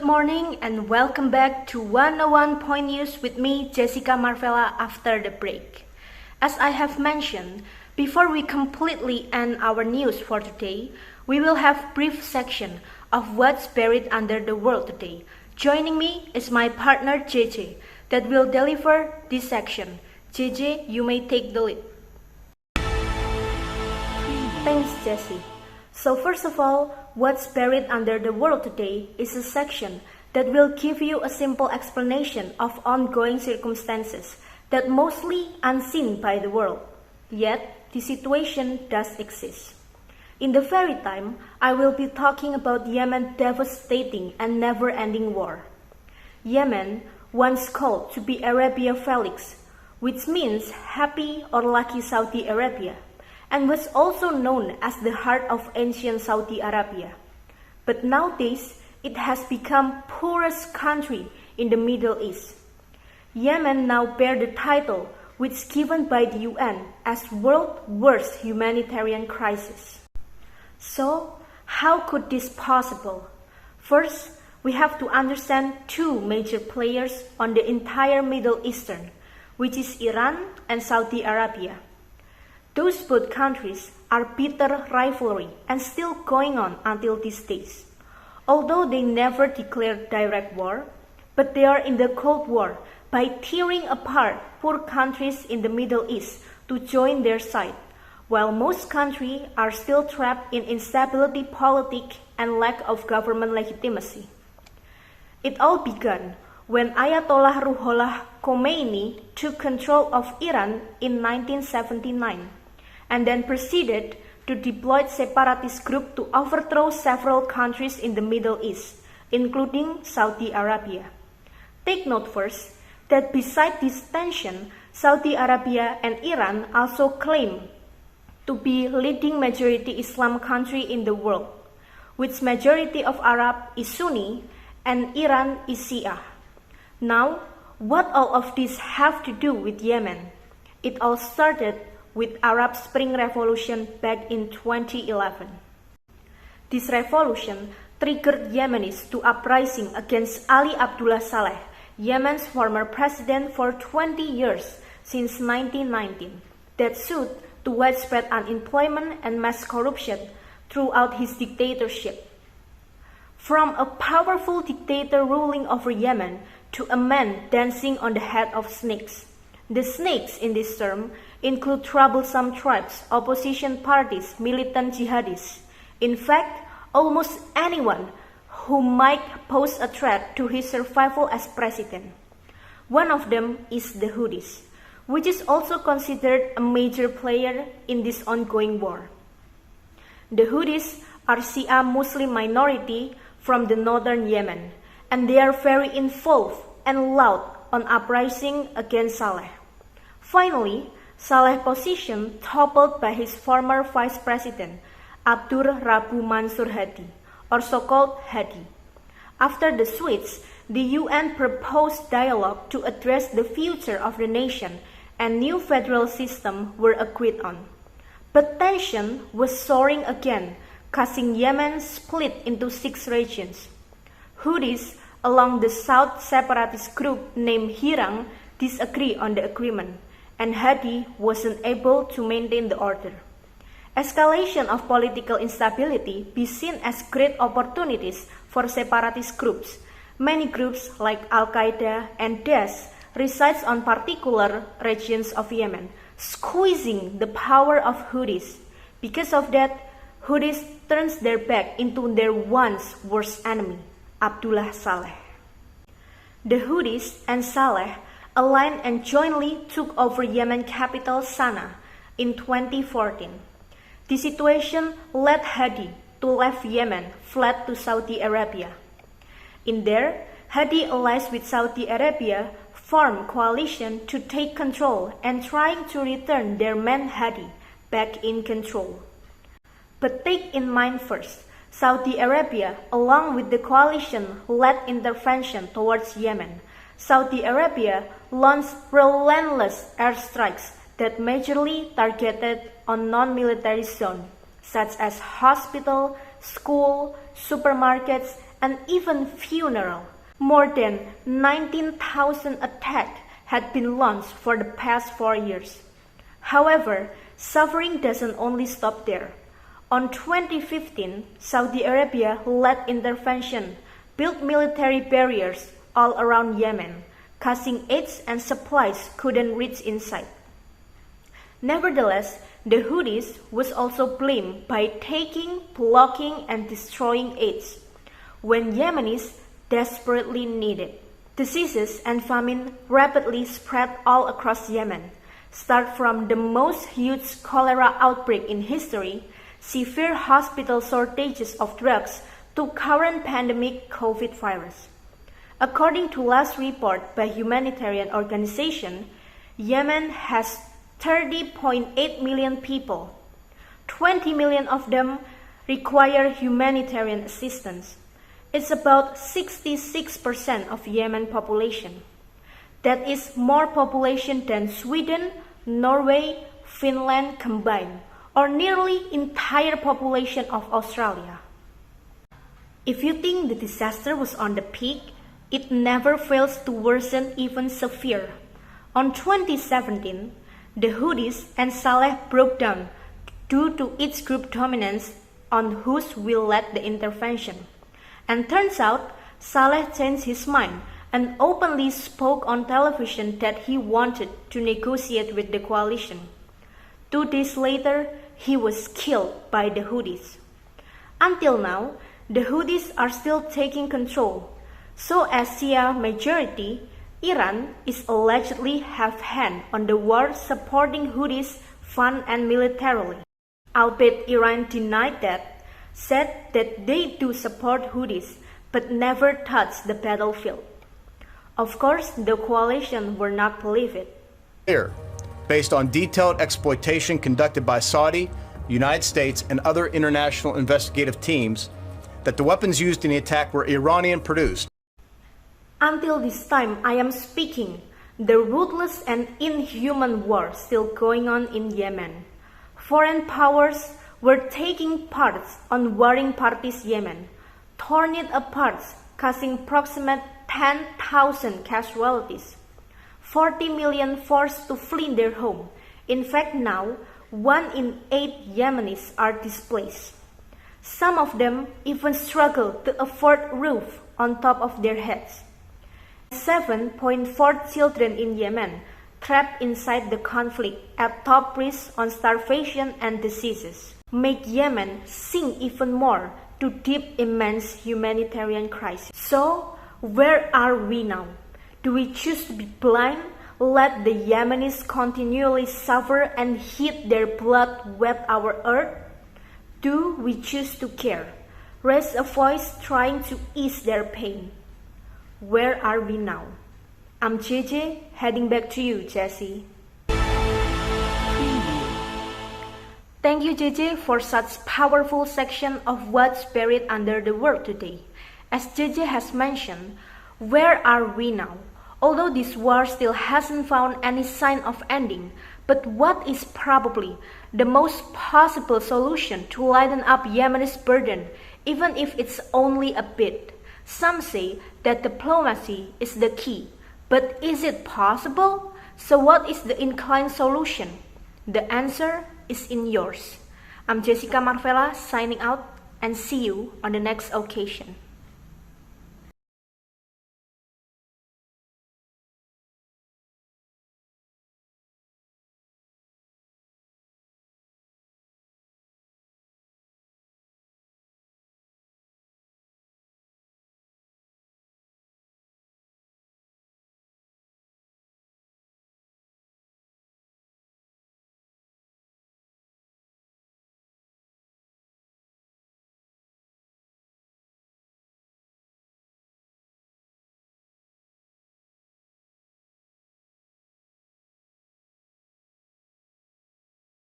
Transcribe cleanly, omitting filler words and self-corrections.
morning and welcome back to 101 Point News with me, Jessica Marvella, after the break. As I have mentioned, before we completely end our news for today, we will have brief section of what's buried under the world today. Joining me is my partner JJ that will deliver this section. JJ, you may take the lead. Thanks, Jessie. So first of all, what's buried under the world today is a section that will give you a simple explanation of ongoing circumstances that mostly unseen by the world. Yet, the situation does exist. In the very time, I will be talking about Yemen's devastating and never-ending war. Yemen, once called to be Arabia Felix, which means happy or lucky Saudi Arabia, and was also known as the heart of ancient Saudi Arabia. But nowadays, it has become poorest country in the Middle East. Yemen now bears the title which given by the UN as world's worst humanitarian crisis. So, how could this possible? First, we have to understand two major players on the entire Middle Eastern, which is Iran and Saudi Arabia. Those both countries are bitter rivalry and still going on until these days. Although they never declared direct war, but they are in the Cold War by tearing apart poor countries in the Middle East to join their side, while most countries are still trapped in instability politics and lack of government legitimacy. It all began when Ayatollah Ruhollah Khomeini took control of Iran in 1979, and then proceeded to deploy separatist groups to overthrow several countries in the Middle East, including Saudi Arabia. Take note first that beside this tension, Saudi Arabia and Iran also claim to be leading majority Islam country in the world, which majority of Arab is Sunni and Iran is Shia. Now, what all of this have to do with Yemen? It all started with Arab Spring Revolution back in 2011. This revolution triggered Yemenis to uprising against Ali Abdullah Saleh, Yemen's former president for 20 years since 1919, that sued to widespread unemployment and mass corruption throughout his dictatorship. From a powerful dictator ruling over Yemen to a man dancing on the head of snakes. The snakes in this term include troublesome tribes, opposition parties, militant jihadists. In fact, almost anyone who might pose a threat to his survival as president. One of them is the Houthis, which is also considered a major player in this ongoing war. The Houthis are Shia Muslim minority from the northern Yemen, and they are very involved and loud on uprising against Saleh. Finally, Saleh's position toppled by his former vice president, Abdur Rabu Mansur Hadi, or so-called Hadi. After the switch, the UN proposed dialogue to address the future of the nation, and new federal system were agreed on. But tension was soaring again, causing Yemen split into 6 regions. Houthis, along the south separatist group named Hirang, disagree on the agreement, and Hadi wasn't able to maintain the order. Escalation of political instability be seen as great opportunities for separatist groups. Many groups like Al-Qaeda and Daesh resides on particular regions of Yemen, squeezing the power of Houthis. Because of that, Houthis turns their back into their once worst enemy, Abdullah Saleh. The Houthis and Saleh aligned and jointly took over Yemen capital Sana'a in 2014. The situation led Hadi to leave Yemen, fled to Saudi Arabia. In there, Hadi allies with Saudi Arabia, formed coalition to take control and trying to return their man Hadi back in control. But take in mind first, Saudi Arabia, along with the coalition, led intervention towards Yemen. Saudi Arabia launched relentless airstrikes that majorly targeted on non-military zones, such as hospital, school, supermarkets, and even funeral. More than 19,000 attacks had been launched for the past 4 years. However, suffering doesn't only stop there. On 2015, Saudi Arabia led intervention, built military barriers all around Yemen, causing aids and supplies couldn't reach inside. Nevertheless, the Houthis was also blamed by taking, blocking, and destroying aids when Yemenis desperately needed. Diseases and famine rapidly spread all across Yemen, start from the most huge cholera outbreak in history, severe hospital shortages of drugs, to current pandemic COVID virus. According to last report by Humanitarian organization, Yemen has 30.8 million people. 20 million of them require humanitarian assistance. It's about 66% of Yemen population. That is more population than Sweden, Norway, Finland combined, or nearly entire population of Australia. If you think the disaster was on the peak, it never fails to worsen even severe. On 2017, the Houthis and Saleh broke down due to its group dominance on whose will led the intervention. And turns out, Saleh changed his mind and openly spoke on television that he wanted to negotiate with the coalition. 2 days later, he was killed by the Houthis. Until now, the Houthis are still taking control. So as Shia majority, Iran is allegedly half-hand on the war, supporting Houthis fund and militarily. Albeit Iran denied that, said that they do support Houthis, but never touched the battlefield. Of course, the coalition will not believe it. Clear, based on detailed exploitation conducted by Saudi, United States, and other international investigative teams, that the weapons used in the attack were Iranian-produced. Until this time I am speaking, the ruthless and inhuman war still going on in Yemen. Foreign powers were taking part on warring parties Yemen, torn it apart, causing approximate 10,000 casualties. 40 million forced to flee their home. In fact, now 1 in 8 Yemenis are displaced. Some of them even struggle to afford roof on top of their heads. 7.4 children in Yemen trapped inside the conflict at top risk on starvation and diseases make Yemen sink even more to deep, immense humanitarian crisis. So, where are we now? Do we choose to be blind, let the Yemenis continually suffer and heat their blood wet our earth? Do we choose to care, raise a voice trying to ease their pain? Where are we now? I'm JJ, heading back to you, Jesse. Thank you, JJ, for such powerful section of what's buried under the world today. As JJ has mentioned, where are we now? Although this war still hasn't found any sign of ending, but what is probably the most possible solution to lighten up Yemen's burden, even if it's only a bit? Some say that diplomacy is the key, but is it possible? So what is the inclined solution? The answer is in yours. I'm Jessica Marvella signing out and see you on the next occasion.